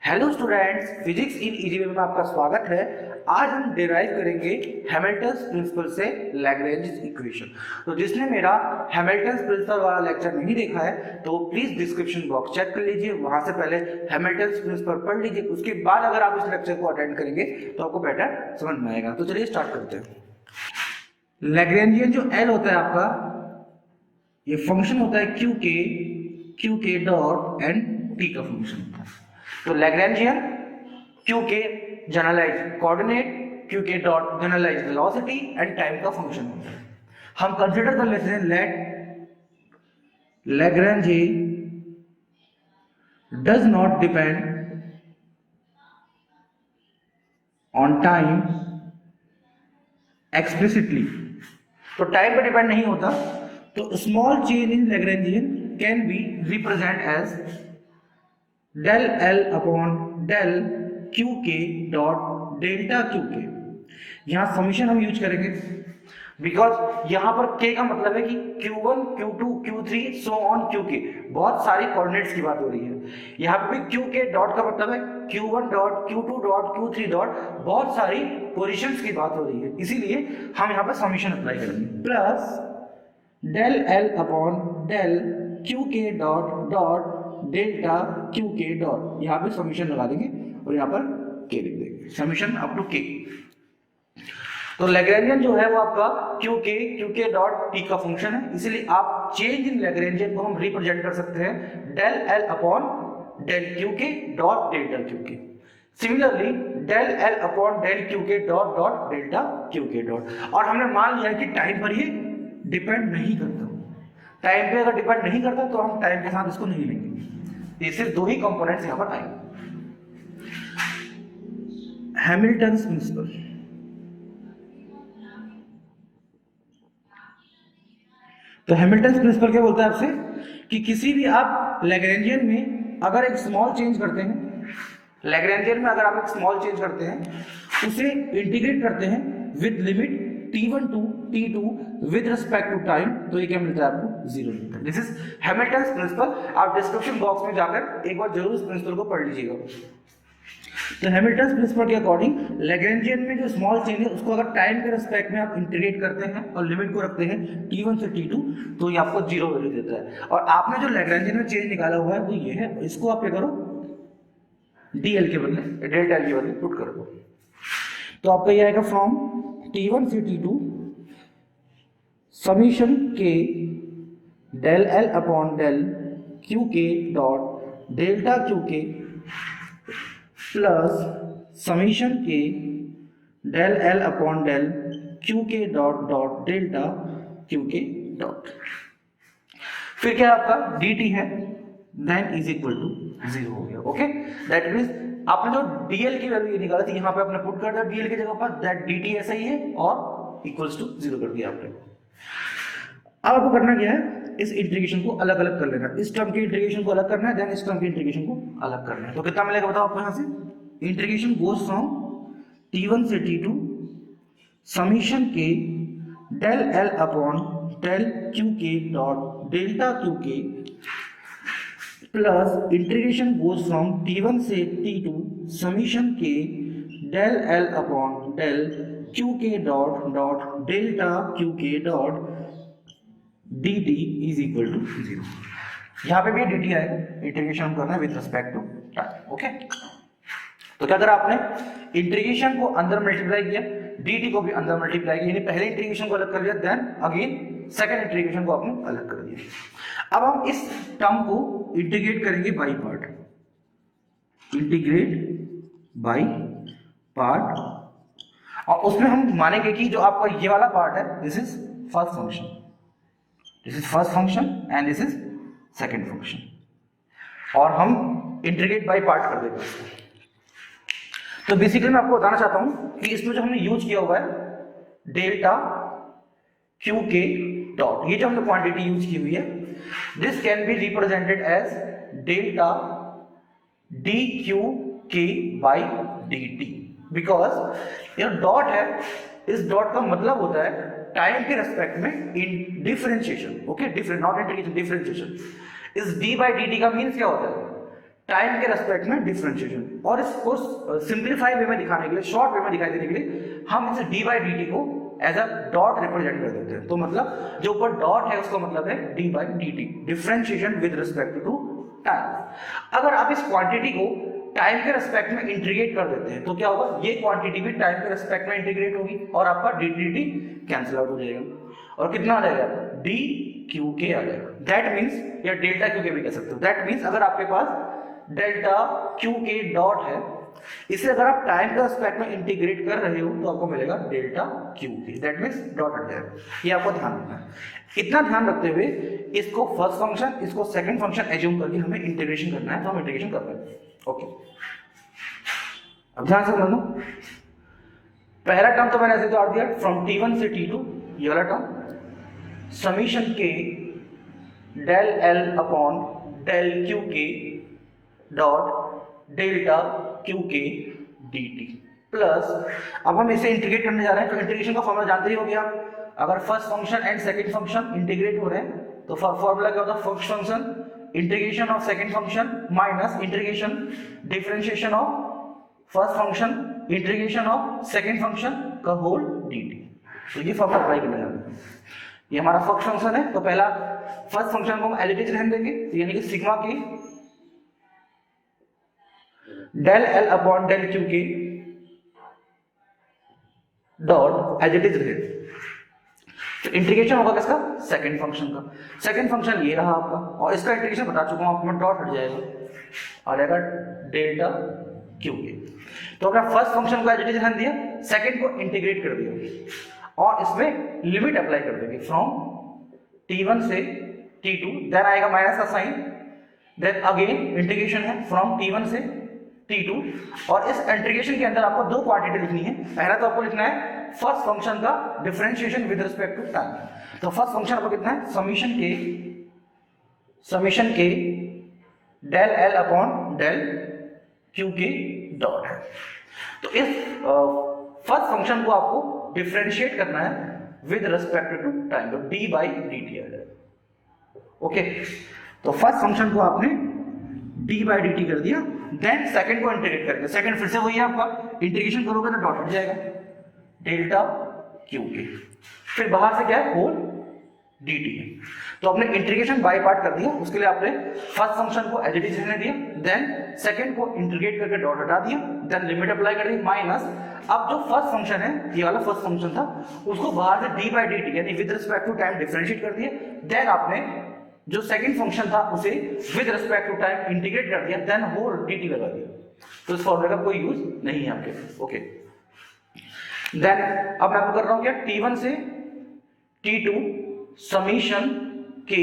Hello students, physics in easy way में आपका स्वागत है। आज हम डिराइव करेंगे हैमिल्टन्स प्रिंसिपल से लैग्रेंज इक्वेशन। तो जिसने मेरा हैमिल्टन्स प्रिंसिपल वाला लेक्चर नहीं देखा है तो प्लीज डिस्क्रिप्शन बॉक्स चेक कर लीजिए, वहां से पहले हैमिल्टन्स प्रिंसिपल पढ़ लीजिए, उसके बाद अगर आप इस लेक्चर को अटेंड करेंगे तो आपको बेटर समझ में आएगा। तो चलिए स्टार्ट करते हैं। लैग्रेंजियन जो एल होता है आपका, ये फंक्शन होता है क्यू के डॉट एंड टी का फंक्शन होता है। तो Lagrangian q k generalize coordinate, q के dot generalize velocity and time का फंक्शन होता है। हम कंसीडर कर लेते हैं let Lagrange does not depend on time explicitly. तो टाइम पे डिपेंड नहीं होता, तो small change in Lagrangian can be represent as del L upon del Q के डॉट डेल्टा क्यू के। यहां समीशन हम यूज करेंगे बिकॉज यहां पर k का मतलब है कि q1 q2 q3 so on Q के, बहुत सारी कोऑर्डिनेट्स की बात हो रही है। यहां पे भी क्यू के डॉट का मतलब है q1 dot q2 dot q3 dot, बहुत सारी पोजीशंस की बात हो रही है, इसीलिए हम यहां पे समीशन अप्लाई करेंगे। Plus del L upon del Q के डॉट डॉट डेल्टा क्यू के डॉट, यहां पे समीशन लगा देंगे और यहां पर के लिख देंगे, समीशन अप टू के। तो लैग्रेंजियन जो है वो आपका क्यू के डॉट टी का फंक्शन है, इसलिए आप चेंज इन लैग्रेंजियन को हम रिप्रेजेंट कर सकते हैं del L upon del Q के dot delta q k. Similarly del L upon del Q के डॉट डॉट डेल्टा क्यू के डॉट। और हमने मान लिया कि टाइम पर ये डिपेंड नहीं करता। टाइम पे अगर डिपेंड नहीं करता तो हम टाइम के साथ इसको नहीं लेंगे। ये सिर्फ दो ही कंपोनेंट्स यहां पर आएंगे। हैमिल्टन्स प्रिंसिपल, तो हैमिल्टन्स प्रिंसिपल क्या बोलता है आपसे कि किसी भी आप लैग्रेंजियन में अगर एक स्मॉल चेंज करते हैं, लैग्रेंजियन में अगर आप एक स्मॉल चेंज करते हैं, उसे इंटीग्रेट करते हैं with limit t1 to t2 with respect to time, तो ये क्या मिलता है आपको? जीरो मिलता है। This is Hamilton's principle. आप डिस्क्रिप्शन बॉक्स में जाकर एक बार जरूर इस प्रिंसिपल को पढ़ लीजिएगा। तो हैमिल्टन्स प्रिंसिपल के अकॉर्डिंग लैग्रेंजियन में जो स्मॉल चेंज है उसको अगर टाइम के रिस्पेक्ट में आप इंटीग्रेट करते हैं और लिमिट को रखते हैं t1 से t2, तो ये आपको जीरो वैल्यू देता है। और आपने जो लैग्रेंजियन में चेंज निकाला हुआ है वो ये है, इसको आप क्या करो dl के बदले डेल्टा एल के बदले पुट कर दो, तो आपका ये आएगा फ्रॉम t1 से t2 summation k del L upon del Q के dot delta q k plus summation k del L upon del Q के डॉट डॉट डेल्टा क्यू के डॉट। फिर क्या आपका dt है then is equal to zero हो गया। Okay, that means आपने जो dl की वैल्यू निकाली थी यहां पे आपने पुट कर दिया dl की जगह पर, दैट dt ऐसा ही है और इक्वल्स टू जीरो कर दिया आपने। अब आपको करना क्या है, इस इंटीग्रेशन को अलग अलग कर लेना, इस टर्म की इंटीग्रेशन को अलग करना है, देन इस टर्म की इंटीग्रेशन को अलग करना है। तो कितना मिलेगा बताओ आपको? यहां से इंटीग्रेशन गोज फ्रॉम t1 से t2 summation k del L upon del Q के dot delta q k plus integration goes from t1 से t2 summation k del L upon del Q के डॉट डॉट डेल्टा क्यू के dot dt is equal to zero. यहां पे भी dt आएगा, integration करना है with respect to time. Okay, तो क्या करा आपने, इंटीग्रेशन को अंदर मल्टीप्लाई किया, dt को भी अंदर मल्टीप्लाई किया, यानी पहले इंटीग्रेशन को अलग कर लिया, देन अगेन सेकंड इंटीग्रेशन को आपने अलग कर दिया। अब हम इस टर्म को इंटीग्रेट करेंगे by part, integrate by part, और उसमें हम मानेंगे कि जो आपका ये वाला पार्ट है this is first function, this is first function and this is second function, और हम इंटीग्रेट बाय पार्ट कर देंगे इसको। तो बेसिकली मैं आपको बताना चाहता हूं कि इसमें जो हमने यूज किया हुआ है डेल्टा क्यू के डॉट, ये जो हमने क्वांटिटी यूज की हुई है, this can be represented as delta d q k by D t, because ये डॉट है, इस डॉट का मतलब होता है टाइम के रेस्पेक्ट में in differentiation. Okay, different not integration, differentiation. इस d by dt का मीन्स क्या होता है? टाइम के रेस्पेक्ट में डिफरेंशिएशन। और इसको सिंप्लीफाई वे में दिखाने के लिए, शॉर्ट वे में दिखाई देने के लिए हम इसे डी बाई डी टी को एज अ डॉट रिप्रेजेंट कर देते हैं। तो मतलब जो ऊपर डॉट है उसका मतलब है d by D t, differentiation with respect to time. अगर आप इस क्वांटिटी को टाइम के रेस्पेक्ट में इंटीग्रेट कर देते हैं तो क्या होगा, ये क्वांटिटी भी टाइम के रेस्पेक्ट में इंटीग्रेट होगी और आपका D D T cancel out हो जाएगा और कितना आ जाएगा, डी क्यू के आ जाएगा। दैट मीन्स, या डेल्टा क्यू के भी कह सकते हो, दैट मीन्स अगर आपके पास डेल्टा क्यू के डॉट है, इसे अगर आप टाइम के रेस्पेक्ट में इंटीग्रेट कर रहे हो तो आपको मिलेगा डेल्टा क्यू के, दैट मीन्स डॉट हट जाएगा। ये आपको ध्यान रखना है। इतना ध्यान रखते हुए इसको फर्स्ट फंक्शन, इसको सेकंड फंक्शन एज्यूम करके हमें इंटीग्रेशन करना है, तो हम इंटीग्रेशन कर रहे हैं। ओके, अब ध्यान से समझो। पहला टर्म तो मैंने ऐसे जोड़ दिया, फ्रॉम t1 से t2, ये वाला term summation k del L upon del Q के dot delta q k d t plus, अब हम इसे इंटीग्रेट करने जा रहे हैं तो इंटीग्रेशन का फॉर्मूला जानते ही हो गया। अगर first function and second function integrate हो रहे हैं तो फॉर्मूला क्या होता है, first function integration of second function minus integration differentiation of first function integration of second function का होल dt। तो ये फॉर्मूला अप्लाई करना है। ये हमारा फर्स्ट फंक्शन है, तो पहला फर्स्ट फंक्शन को हम एज इट इज रहने देंगे, तो यानी कि sigma k del L upon del Q के डॉट एज इट इज रहे। तो इंटीग्रेशन होगा किसका, सेकंड फंक्शन का। सेकंड फंक्शन ये रहा आपका, और इसका इंटीग्रेशन बता चुका हूं आपको, डॉट हट जाएगा और आएगा डेल्टा क्यू के। तो अपना फर्स्ट फंक्शन को एज इट इज रहने दिया, सेकंड को इंटीग्रेट कर दिया और इसमें लिमिट अप्लाई कर देंगे फ्रॉम t1 से t2, देन आएगा माइनस का साइन, देन अगेन इंटीग्रेशन है फ्रॉम t1 से t2, और इस इंटीग्रेशन के अंदर आपको दो क्वांटिटी लिखनी है। पहला तो आपको लिखना है फर्स्ट फंक्शन का differentiation with respect to time. तो फर्स्ट फंक्शन आपको कितना है, summation k del L upon del Q के डॉट है। तो इस फर्स्ट फंक्शन को आपको डिफरेंशिएट करना है विद रिस्पेक्ट टू टाइम, तो डी बाई डी टी आ जाएगा। ओके, तो फर्स्ट फंक्शन को आपने डी बाई डी टी कर दिया, देन सेकंड को इंटीग्रेट करके, सेकंड फिर से वही है आपका, इंटीग्रेशन करोगे तो डॉट हट जाएगा डेल्टा क्यू के, फिर बाहर से क्या है होल डी टी है। तो आपने इंटीग्रेशन बाय पार्ट कर दिया, उसके लिए आपने फर्स्ट फंक्शन को एज इट इज रहने दिया, देन सेकंड को इंटीग्रेट करके डॉट हटा दिया, देन लिमिट अप्लाई कर दी माइनस, अब जो फर्स्ट फंक्शन है, ये वाला फर्स्ट फंक्शन था, उसको बाहर से डी बाई डी टी यानी with respect to time differentiate कर दिया, देन आपने जो सेकंड फंक्शन था उसे with respect to time integrate कर दिया, देन होल डी टी लगा दिया। तो इस फॉर्मूले का कोई यूज नहीं है आपके पास। ओके, देन अब मैं आपको कर रहा हूं क्या, t1 से t2 summation k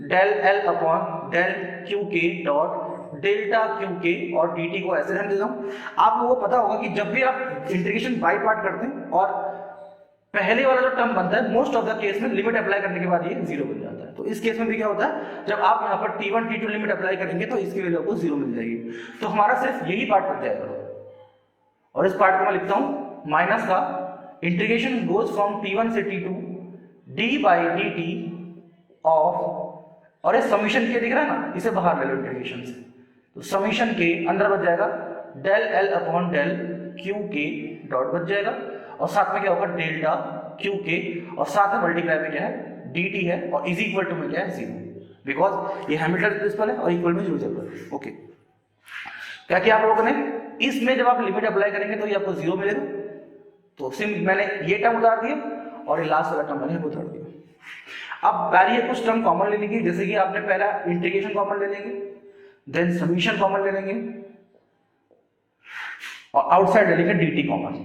del L upon del Q के डॉट डेल्टा क्यू के और dt को ऐसे रहने देता हूं। आप लोगों को पता होगा कि जब भी आप इंटीग्रेशन बाय पार्ट करते हैं और पहले वाला जो टर्म बनता है, मोस्ट ऑफ द केस में लिमिट अप्लाई करने के बाद ये जीरो बन जाता है। तो इस केस में भी क्या होता है, जब आप यहाँ पर t1 t2 लिमिट अप्लाई करेंगे तो इसकी वैल्यू आपको जीरो मिल जाएगी। तो हमारा सिर्फ यही पार्ट बच जाएगा, और इस पार्ट को मैं लिखता हूं माइनस का इंटीग्रेशन गोज फ्रॉम t1 से t2 D by D T of, और इस समीशन के दिख रहा है ना, इसे बाहर ले लो इंटीग्रेशन से, तो समीशन के अंदर बच जाएगा del L upon del Q के डॉट बच जाएगा, और साथ में क्या होगा डेल्टा क्यू के, और साथ में मल्टीप्लाई में क्या है डी टी है, और इज इक्वल टू में क्या है जीरो, बिकॉज ये हैमिल्टन प्रिंसिपल है और इक्वल में जीरो चल रहा है। ओके, क्या किया आप लोगों ने, इसमें जब आप लिमिट अप्लाई करेंगे तो ये आपको जीरो मिलेगा, तो सिर्फ मैंने ये टर्म उतार दिया और ये लास्ट वाला टर्म मैंने उतार दिया। अब बारी है कुछ टर्म कॉमन लेने की, जैसे कि आपने पहला इंटीग्रेशन कॉमन ले लेंगे, देन समीशन कॉमन ले लेंगे, और आउटसाइड ले लेंगे dt common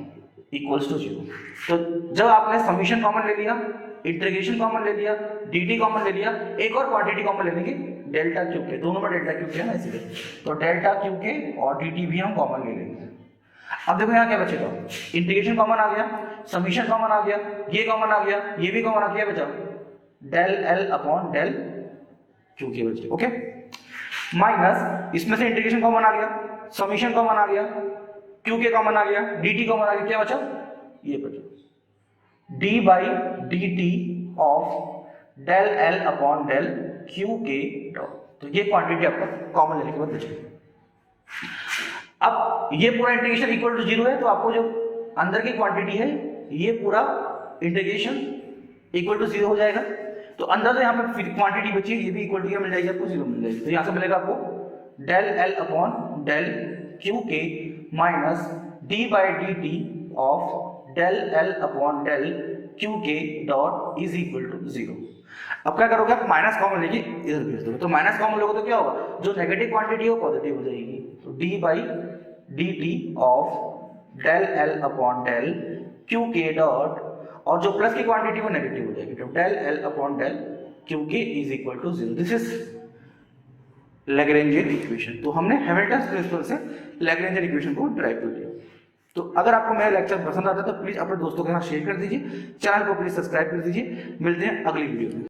equals to zero. तो जब आपने समीशन कॉमन ले लिया, इंटीग्रेशन कॉमन ले लिया, dt कॉमन ले लिया, एक और क्वांटिटी कॉमन ले लेंगे डेल्टा क्यू के, दोनों में डेल्टा क्यू के है ना इसलिए, तो डेल्टा क्यू के और dt भी हम कॉमन ले लेंगे। अब देखो यहाँ क्या बचेगा, इंटीग्रेशन कॉमन आ गया, समीशन कॉमन आ गया, ये कॉमन आ गया, ये भी कॉमन आ गया, बचा del L upon del Q k बचे। ओके, माइनस इसमें से इंटीग्रेशन कॉमन आ गया, समीशन कॉमन आ गया, क्यू के कॉमन आ गया, dt कॉमन आ गया, क्या बचा ये बचा d by D T of del L upon del Q के डॉट। तो ये क्वांटिटी आपको कॉमन लेने के बाद बचेगी। अब ये पूरा इंटीग्रेशन इक्वल टू 0 है, तो आपको जो अंदर की क्वांटिटी है ये पूरा इंटीग्रेशन इक्वल टू 0 हो जाएगा। तो अंदर से यहाँ पे क्वांटिटी बची है, ये भी इक्वल टू क्या मिल जाएगी आपको, 0 मिल जाएगी। तो यहाँ से मिलेगा आपको del L upon del Q के minus D by D T of del L upon del Q के डॉट इज इक्वल टू 0। अब क्या करोगे आप, माइनस कॉमन लेके इधर भेज दोगे। तो माइनस कॉमन लोगे तो क्या होगा, जो नेगेटिव क्वांटिटी है वो पॉजिटिव हो जाएगी। तो d by D T of del L upon del Q के डॉट, और जो प्लस की क्वांटिटी वो नेगेटिव हो जाएगी। तो del L upon del Q के is equal to 0। This is Lagrangian equation. तो हमने हैमिल्टन प्रिंसिपल से लैग्रेंजियन इक्वेशन को ड्राइव कर लिया। तो अगर आपको मेरा लेक्चर पसंद आता है तो प्लीज अपने दोस्तों के साथ शेयर कर दीजिए, चैनल को प्लीज सब्सक्राइब कर दीजिए। मिलते हैं अगली वीडियो में।